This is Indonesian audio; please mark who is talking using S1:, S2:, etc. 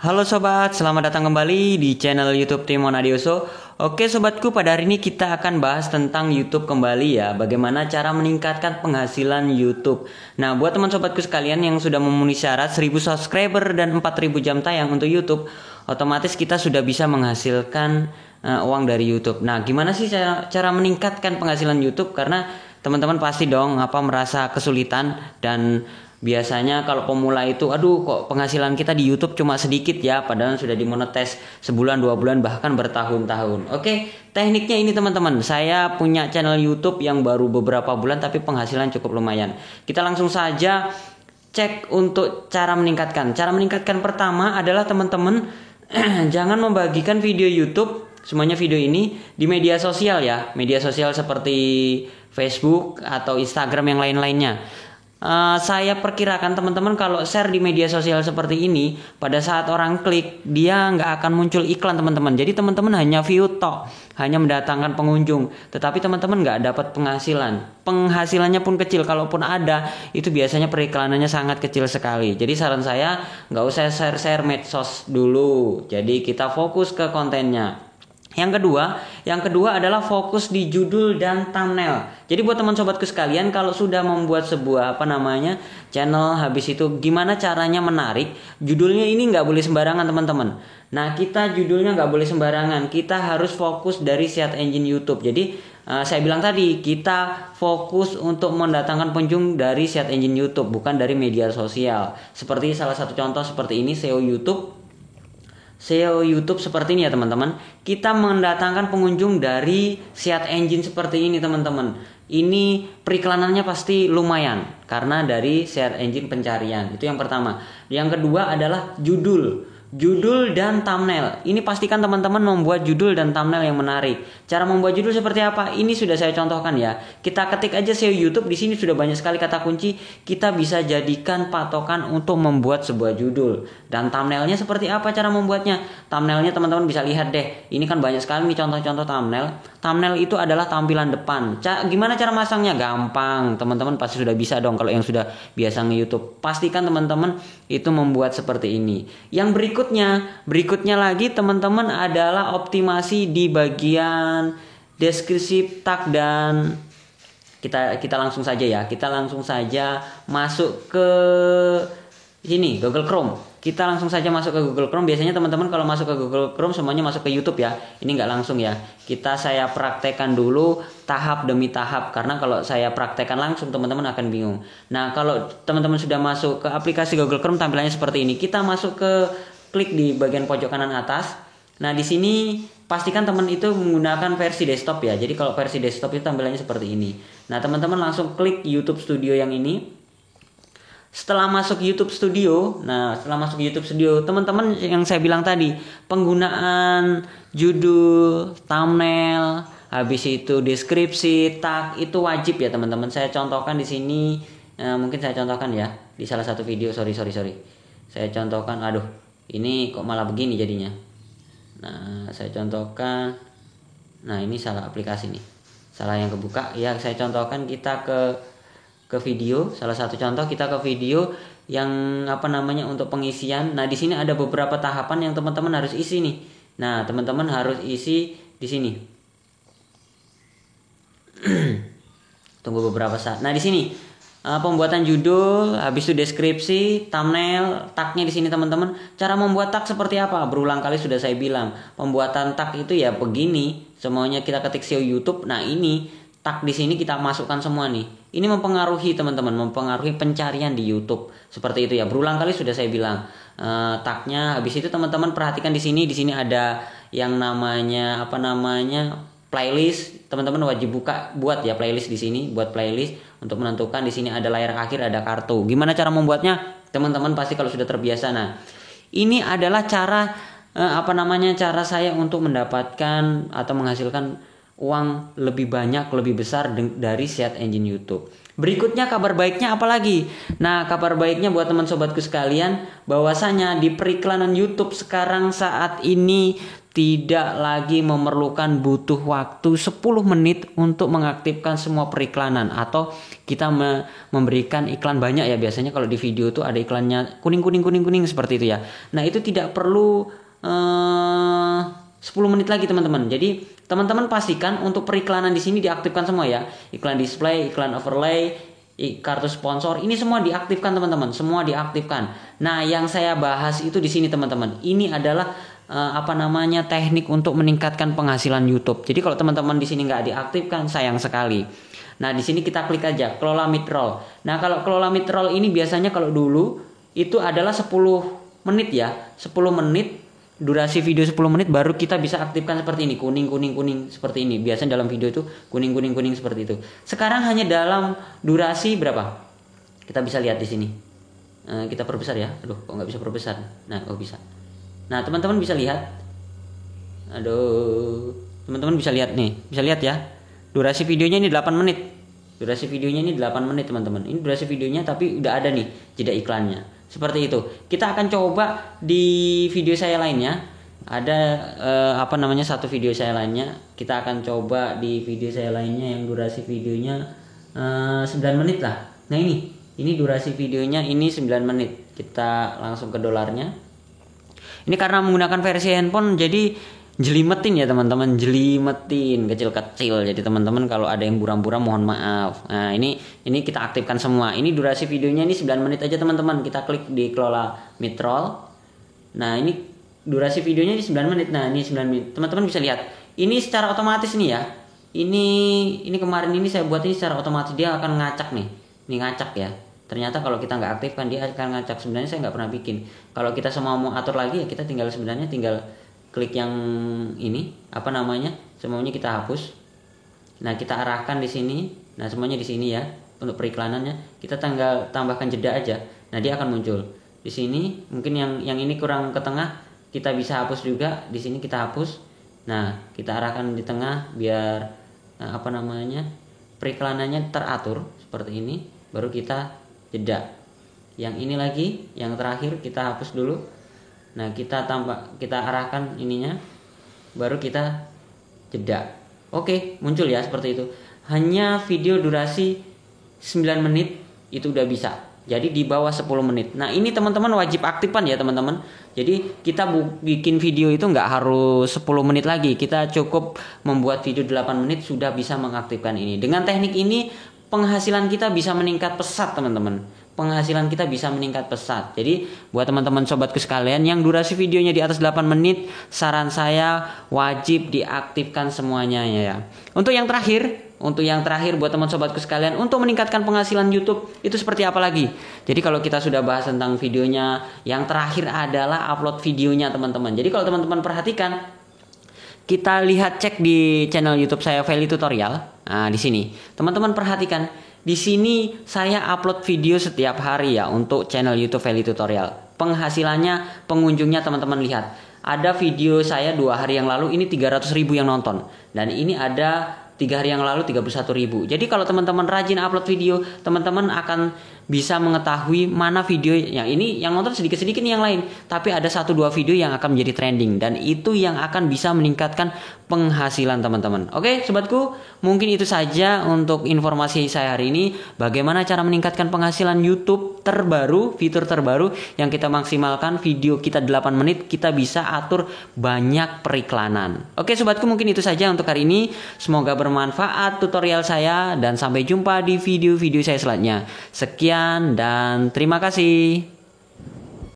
S1: Halo sobat, selamat datang kembali di channel YouTube Timon Adioso. Oke sobatku, pada hari ini kita akan bahas tentang YouTube kembali ya. Bagaimana cara meningkatkan penghasilan YouTube. Nah, buat teman sobatku sekalian yang sudah memenuhi syarat 1000 subscriber dan 4000 jam tayang untuk YouTube, otomatis kita sudah bisa menghasilkan uang dari YouTube. Nah, gimana sih cara meningkatkan penghasilan YouTube? Karena teman-teman pasti dong merasa kesulitan dan biasanya kalau pemula itu, aduh kok penghasilan kita di YouTube cuma sedikit ya, padahal sudah dimonetes sebulan, 2 bulan, bahkan bertahun-tahun. Oke, tekniknya ini teman-teman, saya punya channel YouTube yang baru beberapa bulan tapi penghasilan cukup lumayan. Kita langsung saja cek untuk cara meningkatkan. Cara meningkatkan pertama adalah teman-teman jangan membagikan video YouTube, semuanya video ini di media sosial ya, media sosial seperti Facebook atau Instagram yang lain-lainnya. Saya perkirakan teman-teman kalau share di media sosial seperti ini, pada saat orang klik dia nggak akan muncul iklan teman-teman. Jadi teman-teman hanya view tok, hanya mendatangkan pengunjung, tetapi teman-teman nggak dapat penghasilan. Penghasilannya pun kecil, kalaupun ada itu biasanya periklanannya sangat kecil sekali. Jadi saran saya nggak usah share-share medsos dulu. Jadi kita fokus ke kontennya. Yang kedua adalah fokus di judul dan thumbnail. Jadi buat teman sobatku sekalian, kalau sudah membuat sebuah channel, habis itu gimana caranya menarik, judulnya ini nggak boleh sembarangan teman-teman. Nah, kita judulnya nggak boleh sembarangan, kita harus fokus dari search engine YouTube. Jadi saya bilang tadi, kita fokus untuk mendatangkan pengunjung dari search engine YouTube, bukan dari media sosial. Seperti salah satu contoh seperti ini, SEO YouTube seperti ini ya teman-teman. Kita mendatangkan pengunjung dari search engine seperti ini teman-teman. Ini periklanannya pasti lumayan karena dari search engine pencarian. Itu yang pertama. Yang kedua adalah judul dan thumbnail. Ini pastikan teman-teman membuat judul dan thumbnail yang menarik. Cara membuat judul seperti apa? Ini sudah saya contohkan ya. Kita ketik aja SEO YouTube, di sini sudah banyak sekali kata kunci. Kita bisa jadikan patokan untuk membuat sebuah judul. Dan thumbnailnya seperti apa cara membuatnya? Thumbnailnya teman-teman bisa lihat deh. Ini kan banyak sekali nih contoh-contoh thumbnail. Thumbnail itu adalah tampilan depan. Gimana cara masangnya? Gampang. Teman-teman pasti sudah bisa dong kalau yang sudah biasa nge-YouTube. Pastikan teman-teman itu membuat seperti ini. Yang berikutnya lagi teman-teman adalah optimasi di bagian deskripsi tag, dan kita langsung saja ya. Kita langsung saja masuk ke sini Google Chrome. Kita langsung saja masuk ke Google Chrome. Biasanya teman-teman kalau masuk ke Google Chrome semuanya masuk ke YouTube ya. Ini nggak langsung ya. Saya praktekkan dulu tahap demi tahap, karena kalau saya praktekkan langsung teman-teman akan bingung. Nah, kalau teman-teman sudah masuk ke aplikasi Google Chrome tampilannya seperti ini. Kita masuk ke klik di bagian pojok kanan atas. Nah, di sini pastikan teman itu menggunakan versi desktop ya. Jadi kalau versi desktop itu tampilannya seperti ini. Nah, teman-teman langsung klik YouTube Studio yang ini. Setelah masuk YouTube Studio, teman-teman yang saya bilang tadi, penggunaan judul, thumbnail, habis itu deskripsi, tag itu wajib ya teman-teman. Saya contohkan di sini, mungkin saya contohkan ya di salah satu video. Sorry. Saya contohkan, ini kok malah begini jadinya. Nah, saya contohkan. Nah, ini salah aplikasi nih. Salah yang kebuka. Ya, saya contohkan kita ke video. Salah satu contoh kita ke video yang untuk pengisian. Nah, di sini ada beberapa tahapan yang teman-teman harus isi nih. Nah, teman-teman harus isi di sini. Tunggu beberapa saat. Nah, di sini pembuatan judul, habis itu deskripsi, thumbnail, tagnya di sini teman-teman. Cara membuat tag seperti apa? Berulang kali sudah saya bilang. Pembuatan tag itu ya begini. Semuanya kita ketik SEO YouTube. Nah, ini tag di sini kita masukkan semua nih. Ini mempengaruhi teman-teman, mempengaruhi pencarian di YouTube. Seperti itu ya. Berulang kali sudah saya bilang. Tagnya, habis itu teman-teman perhatikan di sini ada yang namanya playlist. Teman-teman wajib buat ya playlist di sini, buat playlist untuk menentukan. Di sini ada layar akhir, ada kartu. Gimana cara membuatnya? Teman-teman pasti kalau sudah terbiasa. Nah, ini adalah cara cara saya untuk mendapatkan atau menghasilkan uang lebih banyak, lebih besar dari search engine YouTube. Berikutnya kabar baiknya apa lagi? Nah, kabar baiknya buat teman sobatku sekalian, bahwasanya di periklanan YouTube sekarang saat ini tidak lagi memerlukan butuh waktu 10 menit untuk mengaktifkan semua periklanan, atau kita memberikan iklan banyak ya. Biasanya kalau di video itu ada iklannya kuning seperti itu ya. Nah, itu tidak perlu 10 menit lagi teman-teman. Jadi teman-teman pastikan untuk periklanan di sini diaktifkan semua ya. Iklan display, iklan overlay, kartu sponsor, ini semua diaktifkan teman-teman, semua diaktifkan. Nah, yang saya bahas itu di sini teman-teman. Ini adalah teknik untuk meningkatkan penghasilan YouTube. Jadi kalau teman-teman di sini nggak diaktifkan, sayang sekali. Nah, di sini kita klik aja kelola mid-roll. Nah, kalau kelola mid-roll ini biasanya kalau dulu itu adalah 10 menit ya. 10 menit, durasi video 10 menit baru kita bisa aktifkan seperti ini, kuning seperti ini. Biasanya dalam video itu kuning seperti itu. Sekarang hanya dalam durasi berapa? Kita bisa lihat di sini. Kita perbesar ya. Aduh, kok nggak bisa perbesar? Nah, bisa. Nah, teman-teman bisa lihat. Teman-teman bisa lihat nih. Bisa lihat ya. Durasi videonya ini 8 menit. Durasi videonya ini 8 menit, teman-teman. Ini durasi videonya tapi udah ada nih jeda iklannya. Seperti itu. Kita akan coba di video saya lainnya. Ada satu video saya lainnya. Kita akan coba di video saya lainnya yang durasi videonya 9 menit lah. Nah, ini durasi videonya ini 9 menit. Kita langsung ke dolarnya. Ini karena menggunakan versi handphone jadi jelimetin ya teman-teman, jelimetin kecil-kecil. Jadi teman-teman kalau ada yang buram-buram mohon maaf. Nah, ini kita aktifkan semua. Ini durasi videonya ini 9 menit aja teman-teman. Kita klik di kelola mid-roll. Nah, ini durasi videonya di 9 menit. Nah, ini 9 menit. Teman-teman bisa lihat. Ini secara otomatis nih ya. Ini kemarin ini saya buat ini secara otomatis, dia akan ngacak nih. Ini ngacak ya. Ternyata kalau kita nggak aktifkan dia akan ngacak. Sebenarnya saya nggak pernah bikin. Kalau kita semua mau atur lagi ya kita tinggal klik yang ini semuanya kita hapus. Nah, kita arahkan di sini. Nah, semuanya di sini ya untuk periklanannya. Kita tambahkan jeda aja. Nah, dia akan muncul di sini. Mungkin yang ini kurang ke tengah, kita bisa hapus juga. Di sini kita hapus. Nah, kita arahkan di tengah biar periklanannya teratur seperti ini. Baru kita jeda. Yang ini lagi, yang terakhir kita hapus dulu. Nah, kita arahkan ininya, baru kita jeda. Oke, muncul ya seperti itu. Hanya video durasi 9 menit itu udah bisa. Jadi di bawah 10 menit. Nah, ini teman-teman wajib aktifkan ya teman-teman. Jadi kita bikin video itu nggak harus 10 menit lagi. Kita cukup membuat video 8 menit sudah bisa mengaktifkan ini. Dengan teknik ini penghasilan kita bisa meningkat pesat teman-teman. Penghasilan kita bisa meningkat pesat. Jadi buat teman-teman sobatku sekalian yang durasi videonya di atas 8 menit, saran saya wajib diaktifkan semuanya ya. Untuk yang terakhir buat teman sobatku sekalian, untuk meningkatkan penghasilan YouTube itu seperti apa lagi? Jadi kalau kita sudah bahas tentang videonya, yang terakhir adalah upload videonya teman-teman. Jadi kalau teman-teman perhatikan, kita lihat cek di channel YouTube saya Feli Tutorial. Nah, di sini teman-teman perhatikan, di sini saya upload video setiap hari ya untuk channel YouTube Feli Tutorial. Penghasilannya, pengunjungnya teman-teman lihat. Ada video saya 2 hari yang lalu ini 300.000 yang nonton, dan ini ada 3 hari yang lalu 31.000. Jadi kalau teman-teman rajin upload video, teman-teman akan bisa mengetahui mana video yang ini yang nonton sedikit-sedikit nih yang lain, tapi ada 1-2 video yang akan menjadi trending, dan itu yang akan bisa meningkatkan penghasilan teman-teman. Oke sobatku, mungkin itu saja untuk informasi saya hari ini. Bagaimana cara meningkatkan penghasilan YouTube terbaru, fitur terbaru yang kita maksimalkan video kita 8 menit, kita bisa atur banyak periklanan. Oke sobatku, mungkin itu saja untuk hari ini. Semoga bermanfaat tutorial saya, dan sampai jumpa di video-video saya selanjutnya. Sekian dan terima kasih.